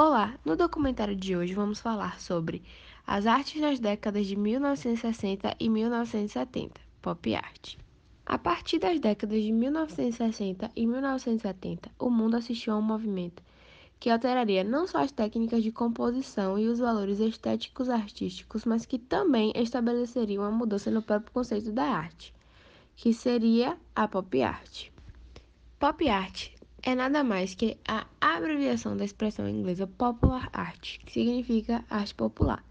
Olá, no documentário de hoje vamos falar sobre as artes das décadas de 1960 e 1970, pop art. A partir das décadas de 1960 e 1970, o mundo assistiu a um movimento que alteraria não só as técnicas de composição e os valores estéticos artísticos, mas que também estabeleceria uma mudança no próprio conceito da arte, que seria a pop art. Pop art é nada mais que a abreviação da expressão inglesa popular art, que significa arte popular.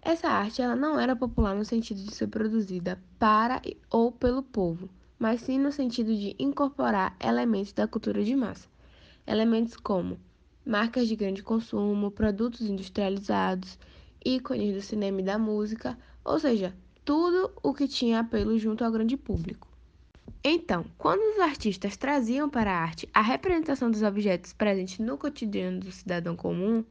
Essa arte ela não era popular no sentido de ser produzida para ou pelo povo, mas sim no sentido de incorporar elementos da cultura de massa. Elementos como marcas de grande consumo, produtos industrializados, ícones do cinema e da música, ou seja, tudo o que tinha apelo junto ao grande público. Então, quando os artistas traziam para a arte a representação dos objetos presentes no cotidiano do cidadão comum,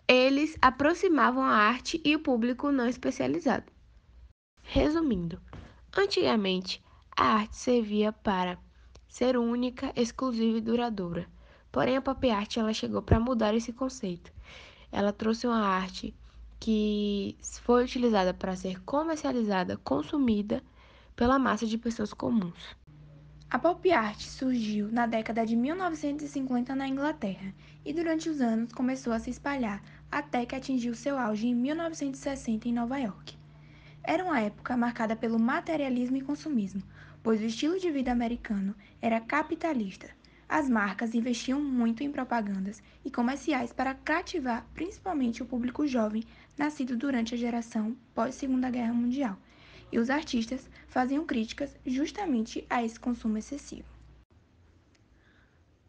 eles aproximavam a arte e o público não especializado. Resumindo, antigamente a arte servia para ser única, exclusiva e duradoura. Porém, a pop art ela chegou para mudar esse conceito. Ela trouxe uma arte que foi utilizada para ser comercializada, consumida pela massa de pessoas comuns. A pop art surgiu na década de 1950 na Inglaterra e durante os anos começou a se espalhar até que atingiu seu auge em 1960 em Nova York. Era uma época marcada pelo materialismo e consumismo, pois o estilo de vida americano era capitalista. As marcas investiam muito em propagandas e comerciais para cativar principalmente o público jovem nascido durante a geração pós-Segunda Guerra Mundial, e os artistas faziam críticas justamente a esse consumo excessivo.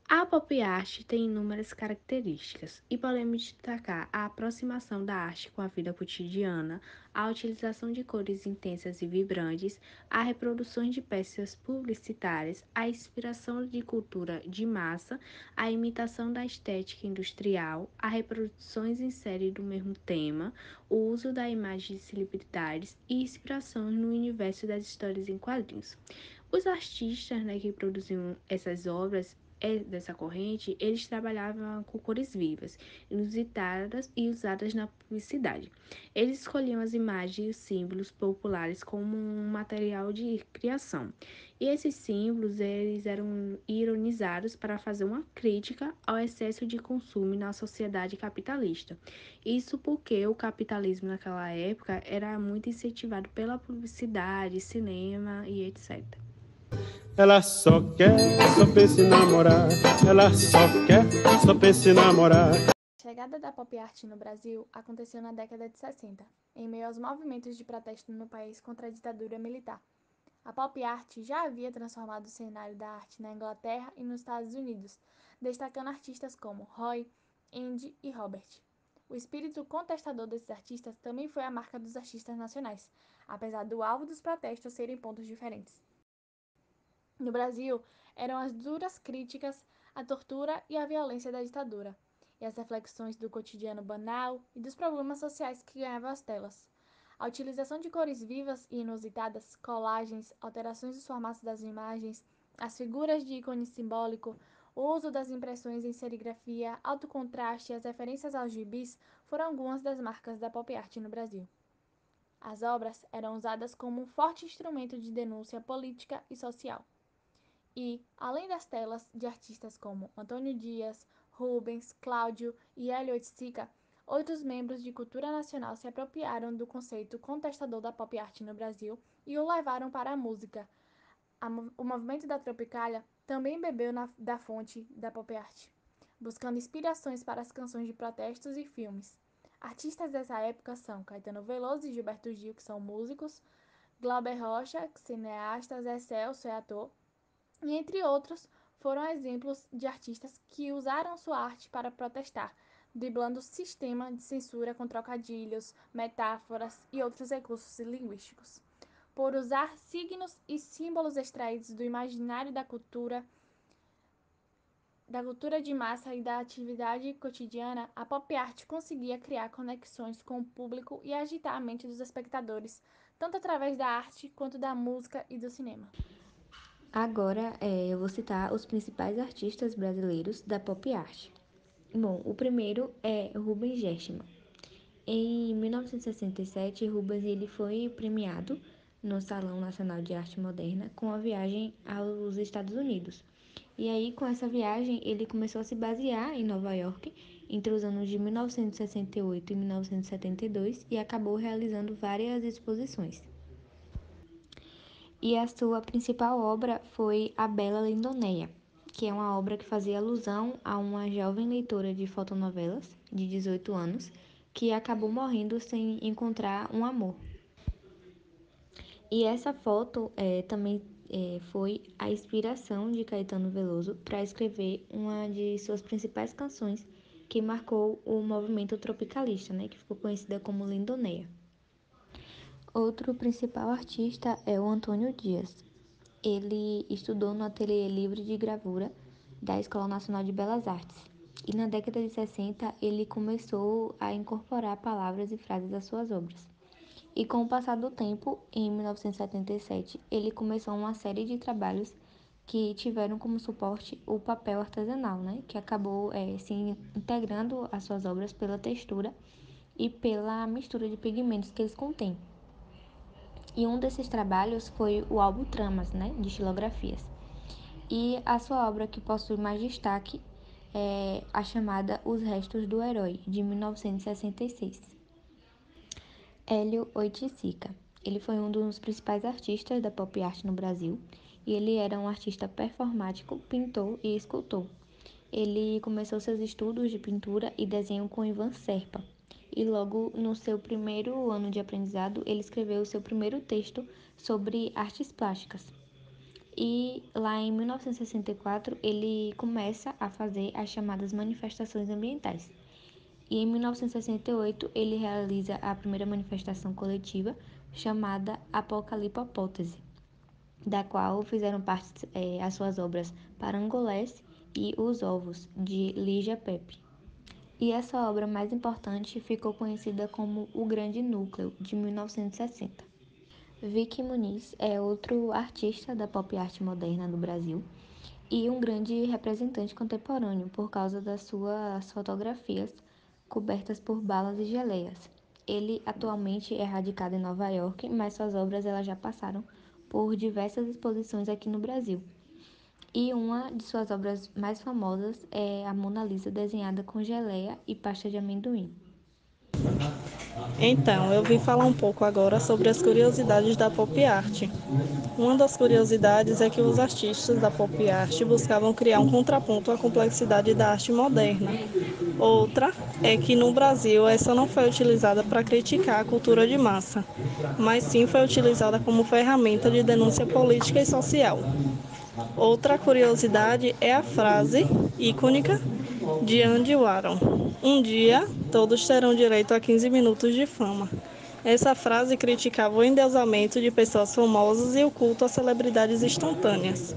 A pop art tem inúmeras características e podemos destacar a aproximação da arte com a vida cotidiana, a utilização de cores intensas e vibrantes, a reproduções de peças publicitárias, a inspiração de cultura de massa, a imitação da estética industrial, a reproduções em série do mesmo tema, o uso da imagem de celebridades e inspiração no universo das histórias em quadrinhos. Os artistas, que produziam essas obras dessa corrente, eles trabalhavam com cores vivas, inusitadas e usadas na publicidade. Eles escolhiam as imagens e os símbolos populares como um material de criação. E esses símbolos eles eram ironizados para fazer uma crítica ao excesso de consumo na sociedade capitalista. Isso porque o capitalismo naquela época era muito incentivado pela publicidade, cinema e etc. Ela só pensa em namorar. Ela só pensa em namorar. A chegada da pop art no Brasil aconteceu na década de 60, em meio aos movimentos de protesto no país contra a ditadura militar. A pop art já havia transformado o cenário da arte na Inglaterra e nos Estados Unidos, destacando artistas como Roy, Andy e Robert. O espírito contestador desses artistas também foi a marca dos artistas nacionais, apesar do alvo dos protestos serem pontos diferentes. No Brasil, eram as duras críticas à tortura e à violência da ditadura, e as reflexões do cotidiano banal e dos problemas sociais que ganhavam as telas. A utilização de cores vivas e inusitadas, colagens, alterações dos formatos das imagens, as figuras de ícone simbólico, o uso das impressões em serigrafia, alto contraste e as referências aos gibis foram algumas das marcas da pop art no Brasil. As obras eram usadas como um forte instrumento de denúncia política e social. E, além das telas de artistas como Antônio Dias, Rubens, Cláudio e Hélio Oiticica, outros membros de cultura nacional se apropriaram do conceito contestador da pop art no Brasil e o levaram para a música. O movimento da Tropicália também bebeu da fonte da pop art, buscando inspirações para as canções de protestos e filmes. Artistas dessa época são Caetano Veloso e Gilberto Gil, que são músicos, Glauber Rocha, cineasta, Zé Celso, ator, e entre outros, foram exemplos de artistas que usaram sua arte para protestar, driblando o sistema de censura com trocadilhos, metáforas e outros recursos linguísticos. Por usar signos e símbolos extraídos do imaginário da cultura de massa e da atividade cotidiana, a pop art conseguia criar conexões com o público e agitar a mente dos espectadores, tanto através da arte quanto da música e do cinema. Agora, eu vou citar os principais artistas brasileiros da pop art. Bom, o primeiro é Rubens Gershman. Em 1967, Rubens ele foi premiado no Salão Nacional de Arte Moderna com a viagem aos Estados Unidos. E aí, com essa viagem, ele começou a se basear em Nova York entre os anos de 1968 e 1972 e acabou realizando várias exposições. E a sua principal obra foi A Bela Lindonéia, que é uma obra que fazia alusão a uma jovem leitora de fotonovelas de 18 anos que acabou morrendo sem encontrar um amor. E essa foto também foi a inspiração de Caetano Veloso para escrever uma de suas principais canções que marcou o movimento tropicalista, né, que ficou conhecida como Lindonéia. Outro principal artista é o Antônio Dias. Ele estudou no Ateliê Livre de Gravura da Escola Nacional de Belas Artes. E na década de 60, ele começou a incorporar palavras e frases às suas obras. E com o passar do tempo, em 1977, ele começou uma série de trabalhos que tiveram como suporte o papel artesanal, né? Que acabou se integrando às suas obras pela textura e pela mistura de pigmentos que eles contêm. E um desses trabalhos foi o álbum Tramas, né, de xilografias. E a sua obra que possui mais destaque é a chamada Os Restos do Herói, de 1966. Hélio Oiticica. Ele foi um dos principais artistas da pop art no Brasil e ele era um artista performático, pintor e escultor. Ele começou seus estudos de pintura e desenho com Ivan Serpa. E logo no seu primeiro ano de aprendizado, ele escreveu o seu primeiro texto sobre artes plásticas. E lá em 1964, ele começa a fazer as chamadas manifestações ambientais. E em 1968, ele realiza a primeira manifestação coletiva chamada Apocalipopótese, da qual fizeram parte as suas obras Parangolés e Os Ovos, de Lígia Pepe. E essa obra mais importante ficou conhecida como O Grande Núcleo, de 1960. Vicky Muniz é outro artista da pop art moderna no Brasil e um grande representante contemporâneo por causa das suas fotografias cobertas por balas e geleias. Ele atualmente é radicado em Nova York, mas suas obras elas já passaram por diversas exposições aqui no Brasil. E uma de suas obras mais famosas é a Mona Lisa desenhada com geleia e pasta de amendoim. Então, eu vim falar um pouco agora sobre as curiosidades da pop art. Uma das curiosidades é que os artistas da pop art buscavam criar um contraponto à complexidade da arte moderna. Outra é que no Brasil essa não foi utilizada para criticar a cultura de massa, mas sim foi utilizada como ferramenta de denúncia política e social. Outra curiosidade é a frase icônica de Andy Warhol: um dia todos terão direito a 15 minutos de fama. Essa frase criticava o endeusamento de pessoas famosas e o culto a celebridades instantâneas.